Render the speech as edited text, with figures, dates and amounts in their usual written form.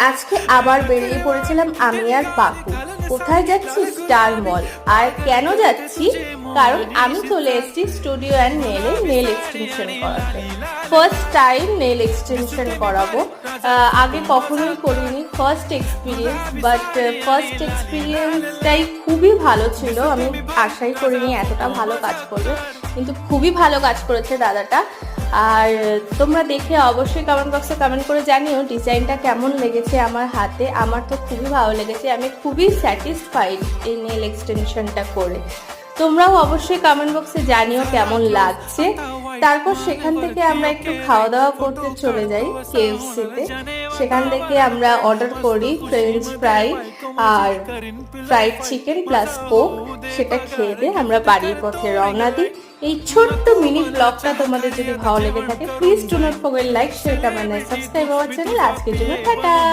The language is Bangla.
আজকে আবার বেরিয়ে পড়েছিলাম আমি আর পাপু। কোথায় যাচ্ছি? স্টার মল। আর কেন যাচ্ছি? কারণ আমি চলে এসেছি স্টুডিও অ্যান্ড নেলে নেল এক্সটেনশন করাতে। ফার্স্ট টাইম নেল এক্সটেনশন করাবো। আগে কখনোই করিনি, ফার্স্ট এক্সপিরিয়েন্স। বাট ফার্স্ট এক্সপিরিয়েন্সটাই খুবই ভালো ছিল। আমি আশাই করিনি এতটা ভালো কাজ করবে, কিন্তু খুবই ভালো কাজ করেছে দাদাটা। আর তোমরা দেখে অবশ্যই কমেন্ট বক্সে কমেন্ট করে জানিও ডিজাইনটা কেমন লেগেছে আমার হাতে। আমার তো খুবই ভালো লেগেছে, আমি খুবই স্যাটিসফাইড এই নেল এক্সটেনশনটা করে। তোমরাও অবশ্যই কমেন্ট বক্সে জানিও কেমন লাগছে। তারপর সেখান থেকে আমরা একটু খাওয়া দাওয়া করতে চলে যাই কেএফসিতে। সেখান থেকে আমরা অর্ডার করি ফ্রেঞ্চ ফ্রাই আর ফ্রাইড চিকেন প্লাস কোক। সেটা খেয়ে দিয়ে আমরা বাড়ির পথে রওনা দিই। এই ছোট্ট মিনি ব্লগটা তোমাদের যদি ভালো লেগে থাকে, please do not forget like, share, comment, subscribe our channel. আজকের জন্য টাটা।